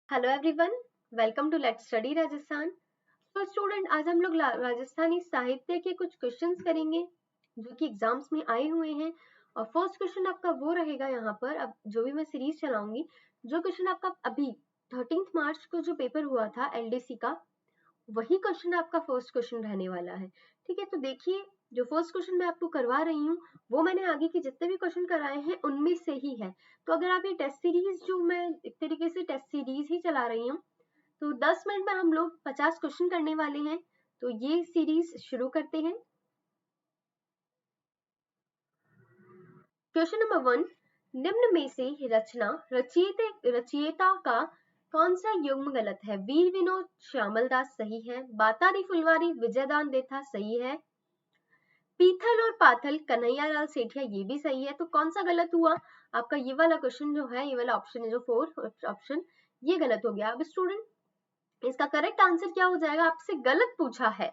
Hello everyone, welcome to let's study Rajasthan. तो student, आज हम लोग राजस्थानी साहित्य के कुछ क्वेश्चंस करेंगे जो कि एग्जाम्स में आए हुए हैं। और फर्स्ट क्वेश्चन आपका वो रहेगा यहाँ पर। अब जो भी मैं सीरीज चलाऊंगी, जो क्वेश्चन आपका अभी 13 मार्च को जो पेपर हुआ था एलडीसी का, वही क्वेश्चन आपका फर्स्ट क्वेश्चन रहने वाला है। ठीक है, तो देखिए, जो फर्स्ट क्वेश्चन मैं आपको करवा रही हूँ वो मैंने आगे के जितने भी क्वेश्चन कराए हैं उनमें से ही है। तो अगर आप ये टेस्ट सीरीज, जो मैं एक तरीके से टेस्ट सीरीज ही चला रही हूँ, तो 10 मिनट में हम लोग 50 क्वेश्चन करने वाले हैं। तो ये सीरीज शुरू करते हैं। क्वेश्चन नंबर 1, निम्न में से रचयिता का कौन सा युग्म गलत है? वीर विनोद श्यामल दास सही है, बातारी फुलवारी विजयदान देथा सही है, पीथल और पाथल कन्हैयालाल सेठिया ये भी सही है। तो कौन सा गलत हुआ? आपका ये वाला क्वेश्चन जो है, ये वाला ऑप्शन है जो 4 ऑप्शन, ये गलत हो गया। अब स्टूडेंट, इसका करेक्ट आंसर क्या हो जाएगा? आपसे गलत पूछा है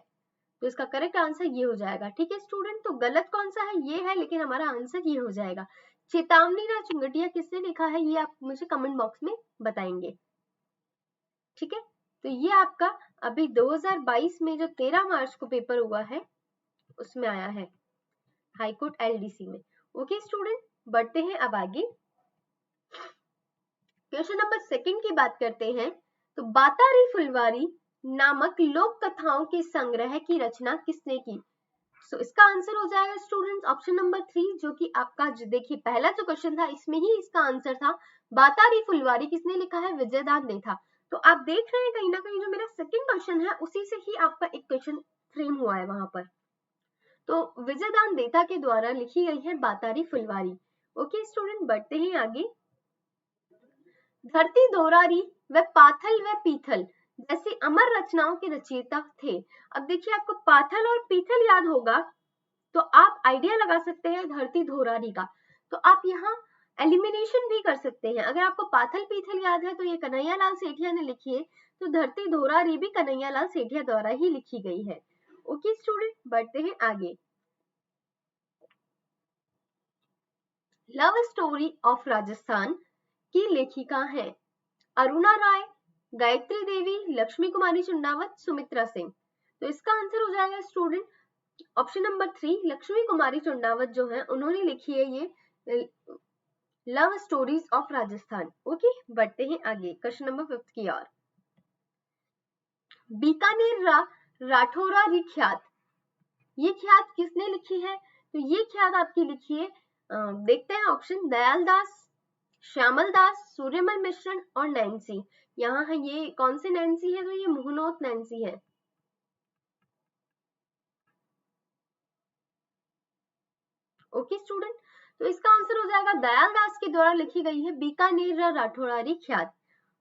तो इसका करेक्ट आंसर ये हो जाएगा। ठीक है स्टूडेंट, तो गलत कौन सा है ये है, लेकिन हमारा आंसर ये हो जाएगा। चेतावनी ना चुंगटिया किसने लिखा है, ये आप मुझे कमेंट बॉक्स में बताएंगे। ठीक है, तो ये आपका अभी 2022 में जो 13 मार्च को पेपर हुआ है उसमें आया है, हाईकोर्ट एलडीसी में। ओके स्टूडेंट, बढ़ते हैं अब आगे। क्वेश्चन नंबर 2 की बात करते हैं। तो बातारी फुलवारी नामक लोक कथाओं के संग्रह की रचना किसने की? तो इसका आंसर हो जाएगा स्टूडेंट्स ऑप्शन नंबर 3, जो कि आपका देखिए पहला जो क्वेश्चन था इसमें ही इसका आंसर था। बातारी फुलवारी किसने लिखा है? विजयदान देथा। तो आप देख रहे हैं कहीं ना कहीं जो मेरा सेकंड क्वेश्चन है उसी से ही आपका एक क्वेश्चन फ्रेम हुआ है वहां पर। तो विजयदान देथा के द्वारा लिखी गई है बातारी फुलवारी। ओके स्टूडेंट, बढ़ते हैं आगे। धरती दोरारी व पाथल व पीथल जैसी अमर रचनाओं के रचयिता थे। अब देखिए, आपको पाथल और पीथल याद होगा तो आप आइडिया लगा सकते हैं धरती धोरारी का। तो आप यहाँ एलिमिनेशन भी कर सकते हैं। अगर आपको पाथल पीथल याद है तो ये कन्हैयालाल सेठिया ने लिखी है, तो धरती धोरारी भी कन्हैयालाल सेठिया द्वारा ही लिखी गई है। ओके स्टूडेंट, बढ़ते हैं आगे। लव स्टोरी ऑफ राजस्थान की लेखिका है अरुणा राय, गायत्री देवी, लक्ष्मी कुमारी चुंडावत, सुमित्रा सिंह। तो इसका आंसर हो जाएगा स्टूडेंट ऑप्शन नंबर 3, लक्ष्मी कुमारी चुंडावत जो है उन्होंने लिखी है ये love stories of Rajasthan. Okay, बढ़ते हैं आगे क्वेश्चन नंबर 5 की ओर। बीकानेर राठौरा ख्यात, ये ख्यात किसने लिखी है? तो ये ख्यात आपकी लिखी है, देखते हैं ऑप्शन, दयाल दास, श्यामल दास, सूर्यमल मिश्रण और नैन्सी। यहाँ है ये कौन सी नैन्सी है? तो ये मुहनोत नैन्सी है। ओके स्टूडेंट, तो इसका आंसर हो जाएगा दयाल दास के द्वारा लिखी गई है बीकानेर राठौरारी ख्यात।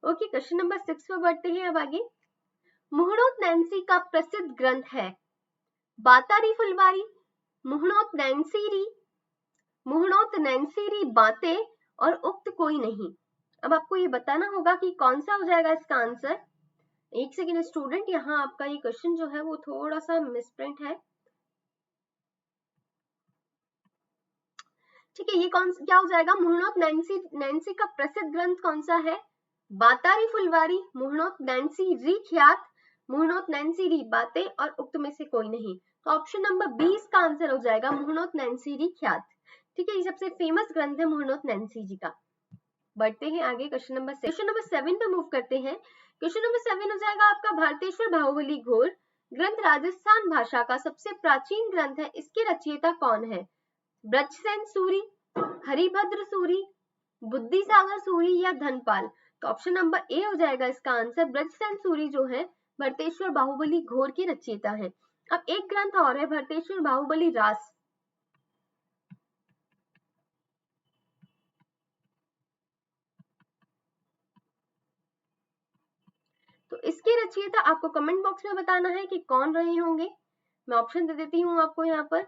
ओके, क्वेश्चन नंबर 6 पर बढ़ते हैं अब आगे। मुहणोत नैन्सी का प्रसिद्ध ग्रंथ है बातारी फुलवारी, मुहणोत नैन्सीरी बातें और उक्त कोई नहीं। अब आपको ये बताना होगा कि कौन सा हो जाएगा इसका आंसर। एक सेकेंड स्टूडेंट, यहाँ आपका ये क्वेश्चन जो है वो थोड़ा सा मिसप्रिंट है। ठीक है, ये क्या हो जाएगा? मुहणोत नैन्सी का प्रसिद्ध ग्रंथ कौन सा है? बातारी फुलवारी, मुहणोत नैन्सी री ख्यात, मुहणोत नैन्सी री बातें और उक्त में से कोई नहीं। तो ऑप्शन नंबर 20 का आंसर हो जाएगा मुहणोत नैन्सी री ख्यात। ठीक है, ये सबसे फेमस ग्रंथ है मुहणोत नैन्सी जी का। बढ़ते हैं आगे क्वेश्चन नंबर 7 पे मूव करते हैं। क्वेश्चन नंबर 7 हो जाएगा आपका भारतेश्वर बाहुबली घोर ग्रंथ राजस्थान भाषा का सबसे प्राचीन ग्रंथ है, इसके रचयिता कौन है? ब्रजसेन सूरी, हरिभद्र सूरी, बुद्धिसागर सूरी या धनपाल। तो ऑप्शन नंबर ए हो जाएगा इसका आंसर। ब्रजसेन सूरी जो है भरतेश्वर बाहुबली घोर के रचयिता है। अब एक ग्रंथ और है भरतेश्वर बाहुबली रास, तो इसके रचयिता आपको कमेंट बॉक्स में बताना है कि कौन रहे होंगे। मैं ऑप्शन दे देती हूँ आपको यहाँ पर।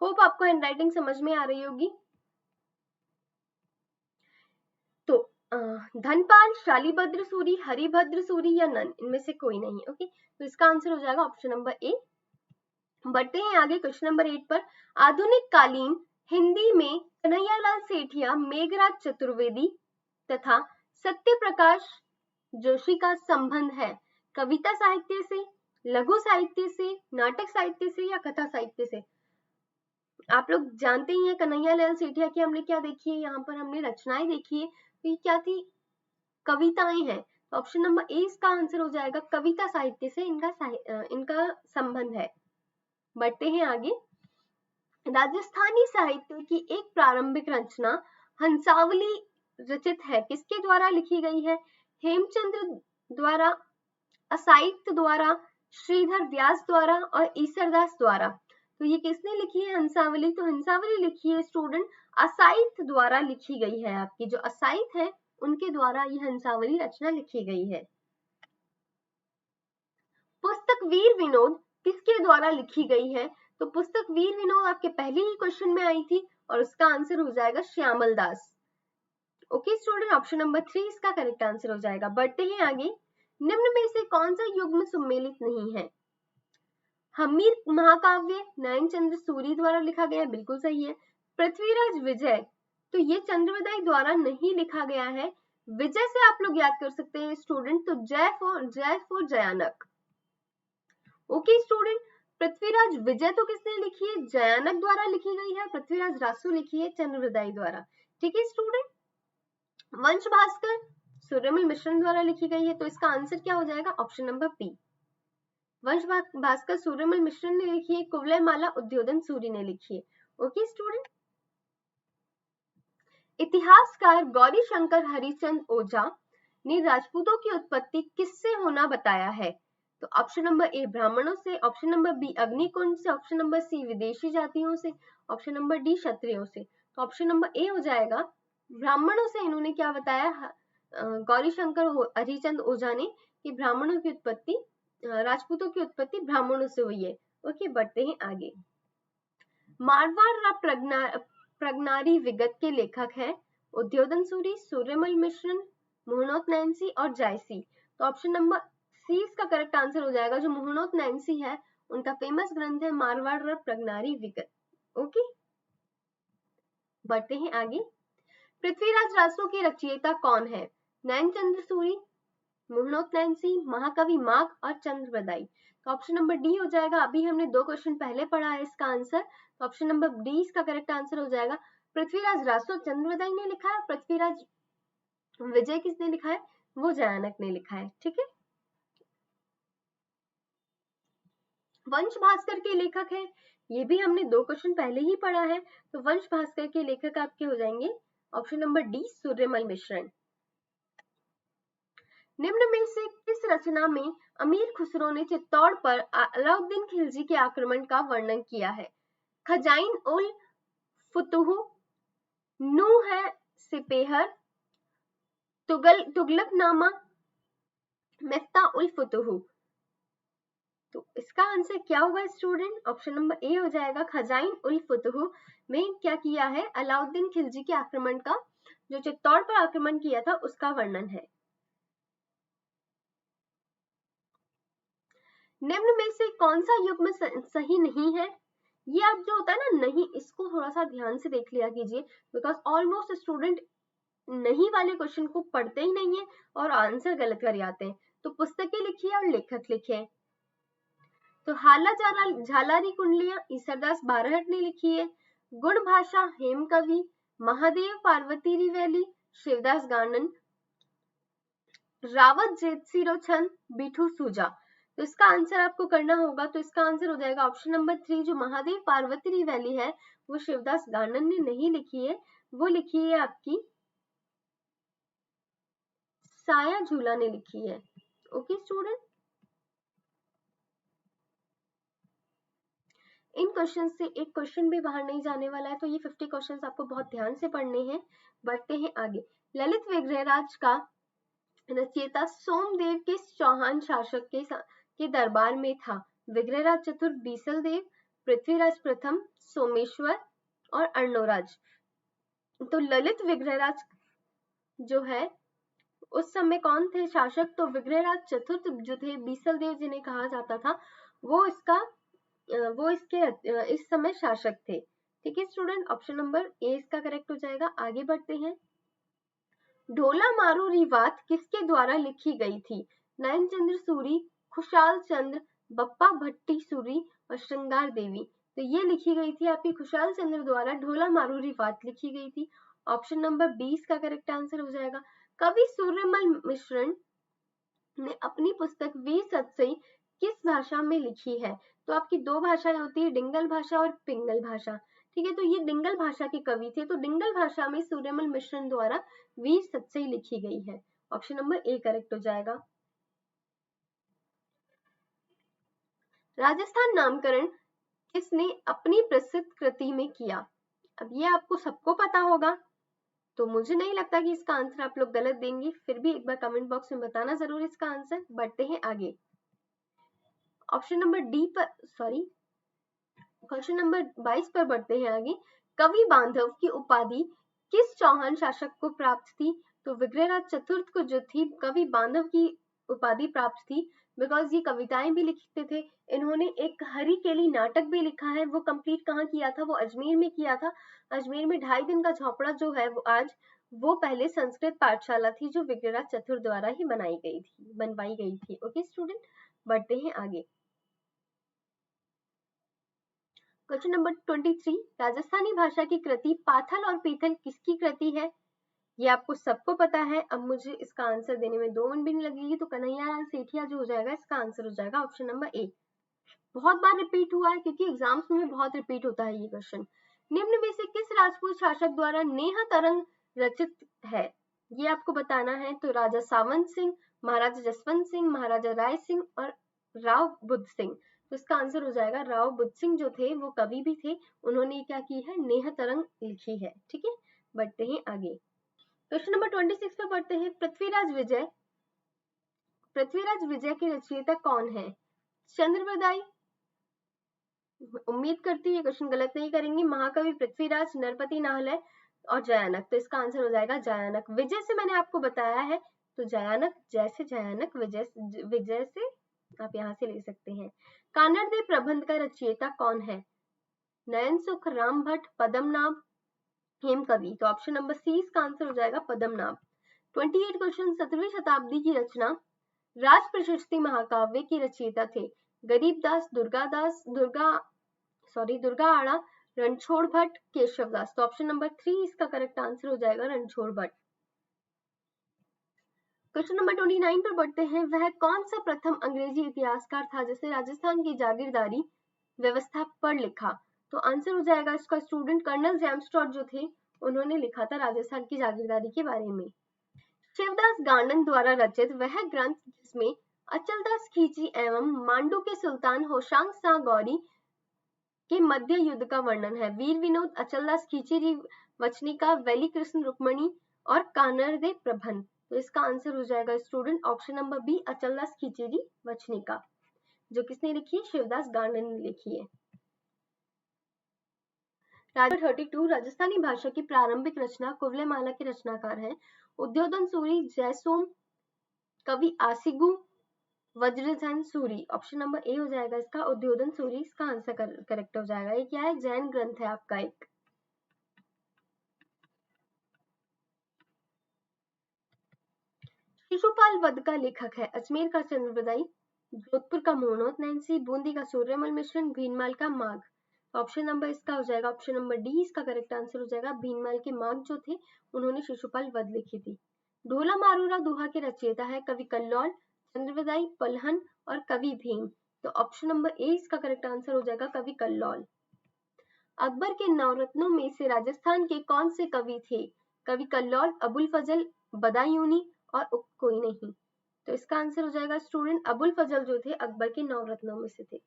होप आपको हैंडराइटिंग समझ में आ रही होगी। तो धनपाल, शालीभद्र सूरी, हरिभद्र सूरी या नन, इनमें से कोई नहीं। ओके, तो इसका आंसर हो जाएगा ऑप्शन नंबर ए। बढ़ते हैं आगे क्वेश्चन नंबर 8 पर। आधुनिक कालीन हिंदी में कन्हैयालाल सेठिया, मेघराज चतुर्वेदी तथा सत्य प्रकाश जोशी का संबंध है? कविता साहित्य से, लघु साहित्य से, नाटक साहित्य से या कथा साहित्य से? आप लोग जानते ही हैं कन्हैयालाल सेठिया की हमने क्या देखी है, यहाँ पर हमने रचनाएं देखी है, तो ये क्या थी? कविताएं हैं। तो ऑप्शन नंबर ए इसका आंसर हो जाएगा, कविता साहित्य से इनका संबंध है। बढ़ते हैं आगे। राजस्थानी साहित्य की एक प्रारंभिक रचना हंसावली रचित है, किसके द्वारा लिखी गई है? हेमचंद्र द्वारा, असाहित्य द्वारा, श्रीधर व्यास द्वारा और ईसरदास द्वारा। तो ये किसने लिखी है हंसावली? तो हंसावली लिखी है स्टूडेंट असाहित्य द्वारा लिखी गई है। आपकी जो असाहित्य है उनके द्वारा ये हंसावली रचना लिखी गई है। पुस्तक वीर विनोद किसके द्वारा लिखी गई है? तो पुस्तक वीर विनोद आपके पहले ही क्वेश्चन में आई थी और उसका आंसर हो जाएगा श्यामल दास। ओके स्टूडेंट, ऑप्शन नंबर 3 इसका करेक्ट आंसर हो जाएगा। बढ़ते हैं आगे। निम्न में से कौन सा युग्म सम्मिलित नहीं है? हमीर महाकाव्य नयनचंद्र सूरी द्वारा लिखा गया, बिल्कुल सही है। पृथ्वीराज विजय, तो ये चंद्रवदाई द्वारा नहीं लिखा गया है। विजय से आप लोग याद कर सकते हैं स्टूडेंट, तो जय for Jayanaka. Okay student, Prithviraj विजय तो किसने लिखी है? जयानक द्वारा लिखी गई है। पृथ्वीराज रासू लिखी है चंद्रवदाई द्वारा। ठीक है स्टूडेंट। वंश भास्कर सूर्यमल मिश्रण द्वारा लिखी गई है, तो इसका आंसर क्या हो जाएगा? Option number B. Vansh Bhaskar Suryamal मिश्रण ने लिखी है, कुवलय माला उद्योधन सूरी ने लिखी है। Okay student. इतिहासकार गौरी शंकर हरिचंद ओझा ने राजपूतों की उत्पत्ति किससे होना बताया है? तो ऑप्शन नंबर ए ब्राह्मणों से, ऑप्शन नंबर बी अग्निकुंड से, ऑप्शन नंबर सी विदेशी जातियों से, ऑप्शन नंबर डी क्षत्रियों से। तो ऑप्शन नंबर ए हो जाएगा, ब्राह्मणों से इन्होंने क्या बताया गौरी शंकर हरिचंद ओझा ने कि ब्राह्मणों की उत्पत्ति, राजपूतों की उत्पत्ति ब्राह्मणों से हुई है। ओके, बढ़ते हैं आगे। मारवाड़ प्रगनारी विगत के लेखक हैं उद्योधन सूरी, सूर्यमल मिश्रण, मुहनोत नैंसी और जायसी। तो ऑप्शन नंबर सी इसका करेक्ट आंसर हो जाएगा। जो मुहनोत नैंसी है उनका फेमस ग्रंथ है मारवाड़ प्रगनारी विगत। ओके, बढ़ते हैं आगे। पृथ्वीराज रासो के रचयिता कौन है? नैनचंद्र सूरी, मुहनोत नैंसी, महाकवि माघ और चंद्रवदाई। तो ऑप्शन नंबर डी हो जाएगा। अभी हमने 2 क्वेश्चन पहले पढ़ा है इसका आंसर, तो ऑप्शन नंबर डी इसका करेक्ट आंसर हो जाएगा। पृथ्वीराज रासो चंद्रवदाई ने लिखा है, पृथ्वीराज विजय किसने लिखा है? वो जयानक ने लिखा है। ठीक है। वंश भास्कर के लेखक है, ये भी हमने 2 क्वेश्चन पहले ही पढ़ा है, तो वंश भास्कर के लेखक आपके हो जाएंगे ऑप्शन नंबर डी सूर्यमल मिश्रण। निम्न में से किस रचना में अमीर खुसरो ने चित्तौड़ पर अलाउद्दीन खिलजी के आक्रमण का वर्णन किया है? खजाइन उल फुतूह, नूह है सिपेहर, तुगलकनामा, मिफ्ता उल फुतूह। तो इसका आंसर क्या होगा स्टूडेंट? ऑप्शन नंबर ए हो जाएगा। खजाइन उल फुतूह में क्या किया है? अलाउद्दीन खिलजी के आक्रमण का, जो चित्तौड़ पर आक्रमण किया था उसका वर्णन है। निम्न में से कौन सा युग्म सही नहीं है? ये आप जो होता है ना नहीं, इसको थोड़ा सा ध्यान से देख लिया कीजिए, बिकॉज ऑलमोस्ट स्टूडेंट नहीं वाले क्वेश्चन को पढ़ते ही नहीं है और आंसर गलत कर आते हैं। तो पुस्तकें लिखिए और लेखक लिखे। तो हाला झालारी कुंडलियां ईसरदास बारहट ने लिखी है। गुण भाषा हेम कवि, महादेव पार्वती रिवैली, शिवदास गानन, रावत जेतसिरो छंद, बिठू सूजा। तो इसका आंसर आपको करना होगा, तो इसका आंसर हो जाएगा ऑप्शन नंबर 3। जो महादेव पार्वती रिवैली है वो शिवदास गानन ने नहीं लिखी है, वो लिखी है आपकी साया झूला ने लिखी है। ओके स्टूडेंट, इन क्वेश्चन से एक क्वेश्चन भी बाहर नहीं जाने वाला है, तो ये 50 क्वेश्चंस आपको बहुत ध्यान से पढ़ने हैं। बढ़ते हैं आगे। ललित विग्रहराज का रचयिता सोमदेव किस चौहान शासक के दरबार में था? विग्रहराज चतुर्थ बीसल देव, पृथ्वीराज प्रथम, सोमेश्वर और अर्णोराज। तो ललित विग्रहराज जो है उस समय कौन थे शासक? तो विग्रहराज चतुर्थ जो थे, बीसल देव जिन्हें कहा जाता था, वो इसके इस समय शासक थे। ठीक है स्टूडेंट, ऑप्शन नंबर ए इसका करेक्ट हो जाएगा। आगे बढ़ते हैं। ढोला मारूरी वात किसके द्वारा लिखी गई थी? नयनचंद्र सूरी, खुशाल चंद्र, बप्पा भट्टी सूरी और श्रृंगार देवी। तो ये लिखी गई थी आपकी खुशाल चंद्र द्वारा ढोला मारूरी वात लिखी गई थी। ऑप्शन नंबर 20 का करेक्ट आंसर हो जाएगा। कवि सूर्यमल मिश्र ने अपनी पुस्तक वीर सतसई किस भाषा में लिखी है? तो आपकी दो भाषाएं होती है, डिंगल भाषा और पिंगल भाषा। ठीक है, तो ये डिंगल भाषा के कवि थे, तो डिंगल भाषा में सूर्यमल मिश्र द्वारा वीर सतसई लिखी गई है। ऑप्शन नंबर ए करेक्ट हो जाएगा। राजस्थान नामकरण किसने अपनी प्रसिद्ध कृति में किया? अब ये आपको सबको पता होगा, तो मुझे नहीं लगता कि इसका आंसर आप लोग गलत देंगे, फिर भी एक बार कमेंट बॉक्स में बताना जरूर इसका आंसर। बढ़ते हैं आगे। ऑप्शन नंबर डी पर, सॉरी, क्वेश्चन नंबर 22 पर बढ़ते हैं आगे। कवि बांधव की उपाधि किस चौहान शासक को प्राप्त थी? तो विग्रहराज चतुर्थ को जो थी कवि बांधव की उपाधि प्राप्त थी, बिकॉज ये कविताएं भी लिखते थे। इन्होंने एक हरिकेली नाटक भी लिखा है, वो कंप्लीट कहाँ किया था? वो अजमेर में किया था। अजमेर में 2.5 दिन का झोपड़ा जो है वो पहले संस्कृत पाठशाला थी जो विग्रहराज चतुर्थ द्वारा ही बनवाई गई थी। ओके स्टूडेंट, बढ़ते हैं आगे। क्वेश्चन नंबर 23, राजस्थानी भाषा की कृति पाथल और पीथल किसकी कृति है? ये आपको सबको पता है। अब मुझे इसका आंसर देने में 2 मिनट भी नहीं लगेगी, तो कन्हैयालाल सेठिया जो हो जाएगा इसका आंसर हो जाएगा ऑप्शन नंबर ए। बहुत बार रिपीट हुआ है क्योंकि एग्जाम्स में बहुत रिपीट होता है ये क्वेश्चन। निम्न में से किस राजपूत शासक द्वारा नेहा तरंग रचित है? ये आपको बताना है। तो राजा सावंत सिंह, महाराजा जसवंत सिंह, महाराजा राय सिंह और राव बुद्ध सिंह। तो इसका आंसर हो जाएगा राव बुद्ध सिंह जो थे वो कवि भी थे, उन्होंने क्या की है? नेहा तरंग लिखी है। ठीक है, बढ़ते हैं आगे। क्वेश्चन नंबर 26 पे बढ़ते हैं। पृथ्वीराज विजय के रचयिता कौन है? चंद्रबरदाई, उम्मीद करती हूँ ये क्वेश्चन गलत नहीं करेंगे। महाकवि पृथ्वीराज, नरपति नाहले और जयानक। तो इसका आंसर हो जाएगा जयानक। विजय से मैंने आपको बताया है, तो जयानक, जैसे जयानक, विजय से आप यहाँ से ले सकते हैं। कानड़ देव प्रबंध का रचयिता कौन है? नयन सुख, राम भट्ट, पद्मनाभ, हेमकवि। तो ऑप्शन नंबर सी इसका आंसर हो जाएगा पद्मनाभ। 28 क्वेश्चन। 17वीं शताब्दी की रचना राज प्रशस्ति महाकाव्य की रचयिता थे गरीबदास, दुर्गा आड़ा, रणछोड़ भट्ट, केशवदास। तो ऑप्शन नंबर 3 इसका करेक्ट आंसर हो जाएगा रणछोड़ भट्ट। क्वेश्चन नंबर 29 पर बढ़ते हैं। वह कौन सा प्रथम अंग्रेजी इतिहासकार था जिसने राजस्थान की जागीरदारी व्यवस्था पर लिखा? तो आंसर हो जाएगा इसका स्टूडेंट कर्नल जेम्स टॉड जो थे, उन्होंने लिखा था राजस्थान की जागीरदारी के बारे में। शिवदास गार्डन द्वारा रचित वह ग्रंथ जिसमें अचलदास खींची एवं मांडू के सुल्तान होशांग शाह गौरी के मध्य युद्ध का वर्णन है। वीर विनोद, अचलदास खींची वचनिका, वैली कृष्ण रुक्मणी और कानड़ प्रबंध। तो इसका आंसर हो जाएगा student option number B, Achaldas Khinchi Vachanika, जो किसने लिखी है? शिवदास गार्डन ने लिखी है। 32 राजस्थानी भाषा की प्रारंभिक रचना कुवलयमाला के रचनाकार हैं उद्योधन सूरी, जयसोम, कवि आसिगु, वज्रधन सूरी। ऑप्शन नंबर ए हो जाएगा इसका उद्योधन सूरी, इसका आंसर करेक्ट हो जाएगा। ये क्या है? जैन ग्रंथ है आपका एक। शिशुपाल वध का लेखक है अजमेर का चंद्रबरदाई, जोधपुर का मोहनोत नैंसी, बूंदी का सूर्यमल मिश्र, भीनमाल का माघ। ऑप्शन नंबर इसका हो जाएगा ऑप्शन नंबर डी, इसका करेक्ट आंसर हो जाएगा। भीनमाल के माघ जो थे उन्होंने शिशुपाल वध लिखी थी। ढोला मारूरा दोहा के रचयिता है कवि कल्लौल, चंद्रबरदाई, पलहन और कवि भीम। तो ऑप्शन नंबर ए इसका करेक्ट आंसर हो जाएगा कवि कल्लौल। अकबर के नवरत्नों में से राजस्थान के कौन से कवि थे? कवि कल्लौल, अबुल फजल, बदायूनी और कोई नहीं। तो इसका आंसर हो जाएगा स्टूडेंट अबुल फजल जो थे अकबर के नवरत्नों में से थे।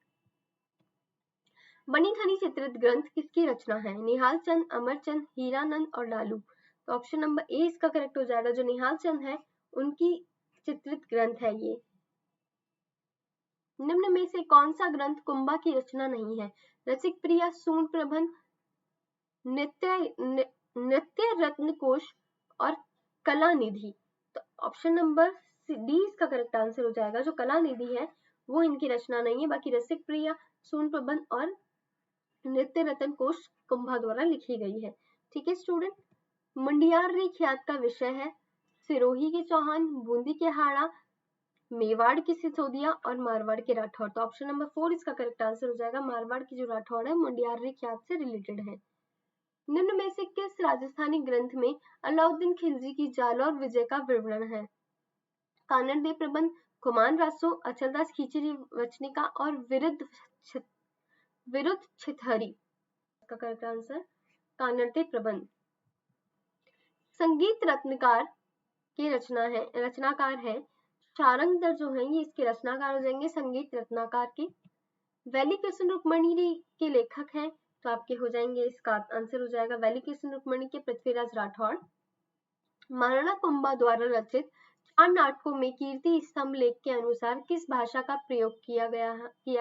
बनी ठनी चित्रित ग्रंथ किसकी रचना है? निहाल चंद, अमरचंद, हीरानंद और लालू। तो ऑप्शन नंबर ए इसका करेक्ट हो जाएगा। जो निहाल चंद है उनकी चित्रित ग्रंथ है ये। निम्न में से कौन सा ग्रंथ कुंभा की रचना नहीं है? रसिक प्रिया, सून प्रबंध, नृत्य रत्न कोश और कला निधि। तो ऑप्शन नंबर डी इसका करेक्ट आंसर हो जाएगा। जो कला निधि है वो इनकी रचना नहीं है, बाकी रसिक प्रिया, सून प्रबंध और नृत्य रत्न कोश कुंभा द्वारा लिखी गई है। ठीक है स्टूडेंट। मंडियार ख्यात का विषय है सिरोही के चौहान, बूंदी के हाड़ा, मेवाड़ की सिसोदिया और मारवाड़ के राठौड़। तो ऑप्शन नंबर 4 इसका करेक्ट आंसर हो जाएगा। मारवाड़ की जो राठौड़ है मंडियार ख्यात से रिलेटेड है। निम्न में से किस राजस्थानी ग्रंथ में अलाउद्दीन खिलजी की जालौर विजय का विवरण है? कानड़देव प्रबंध, कुमान रासो, अचलदास खींची वचनिका और विरुद्ध छिथहरी। इसका करेक्ट आंसर कानड़देव प्रबंध। संगीत रत्नकार के रचनाकार है शारंगधर जो है ये इसके रचनाकार हो जाएंगे संगीत रत्नाकार के। वैली कृष्ण रुक्मणी के लेखक हैं तो आपके हो जाएंगे, इसका आंसर हो जाएगा वैली कृष्ण रुक्मणी के पृथ्वीराज राठौड़। महाराणा कुंभा द्वारा रचित 4 नाटकों में कीर्ति स्तंभ लेख के अनुसार किस भाषा का प्रयोग किया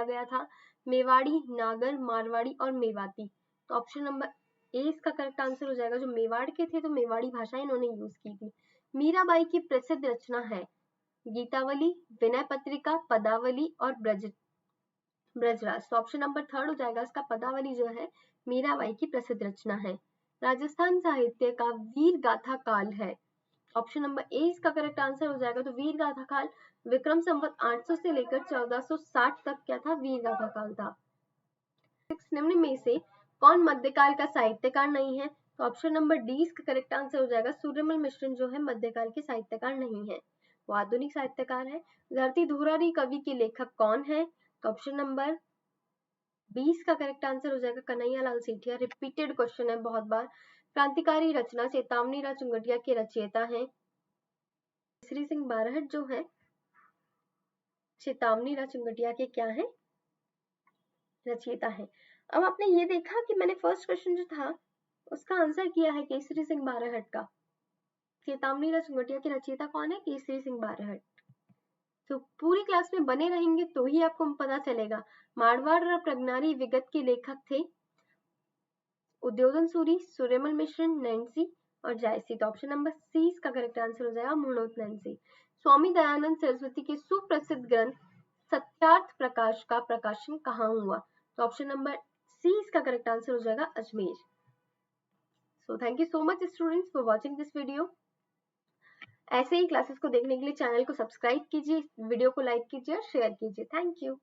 गया था? मेवाड़ी, नागर, मारवाड़ी और मेवाती। तो ऑप्शन नंबर ए इसका करेक्ट आंसर हो जाएगा। जो मेवाड़ के थे तो मेवाड़ी भाषा इन्होंने यूज की थी। मीराबाई की प्रसिद्ध रचना है गीतावली, विनय पत्रिका, पदावली और ब्रजराज। तो ऑप्शन नंबर 3 हो जाएगा इसका पदावली जो है मीराबाई की प्रसिद्ध रचना है। राजस्थान साहित्य का वीर गाथा काल है। ऑप्शन नंबर ए इसका करेक्ट आंसर हो जाएगा। तो वीर गाथा काल विक्रम संवत 800 से लेकर 1460 तक क्या था? वीर गाथा काल था। निम्न में से कौन मध्यकाल का साहित्यकार नहीं है? तो ऑप्शन नंबर डी इसका करेक्ट आंसर हो जाएगा। सूर्यमल मिश्र जो है मध्यकाल के साहित्यकार नहीं है, वो आधुनिक साहित्यकार है। धरती धुरारी कवि के लेखक कौन है? तो ऑप्शन नंबर 20 का करेक्ट आंसर हो जाएगा कन्हैया लाल सेठिया। रिपीटेड क्वेश्चन है बहुत बार। क्रांतिकारी रचना चेतावनी राज चुंगटिया के रचयिता हैं केसरी सिंह बारहट जो है चेतावनी राज चुंगटिया के क्या है? रचयिता है। अब आपने ये देखा कि मैंने फर्स्ट क्वेश्चन जो था उसका आंसर किया है केसरी सिंह बारहट का। चेतावनी राज चुंगटिया के रचयिता कौन है? केसरी सिंह बारहट। तो पूरी क्लास में बने रहेंगे तो ही आपको पता चलेगा। मारवाड़ और प्रगनारी विगत के लेखक थे उद्योधन सूरी, सूर्यमल मिश्र, नैन्सी और जायसी। तो ऑप्शन नंबर सी इसका करेक्ट आंसर हो जाएगा मुर्णोत नैन्सी। स्वामी दयानंद सरस्वती के सुप्रसिद्ध ग्रंथ सत्यार्थ प्रकाश का प्रकाशन कहाँ हुआ? तो ऑप्शन नंबर सी इसका करेक्ट आंसर हो जाएगा Ajmer. So thank you so much students for watching this video. ऐसे ही क्लासेस को देखने के लिए चैनल को सब्सक्राइब कीजिए, वीडियो को लाइक कीजिए और शेयर कीजिए। Thank you.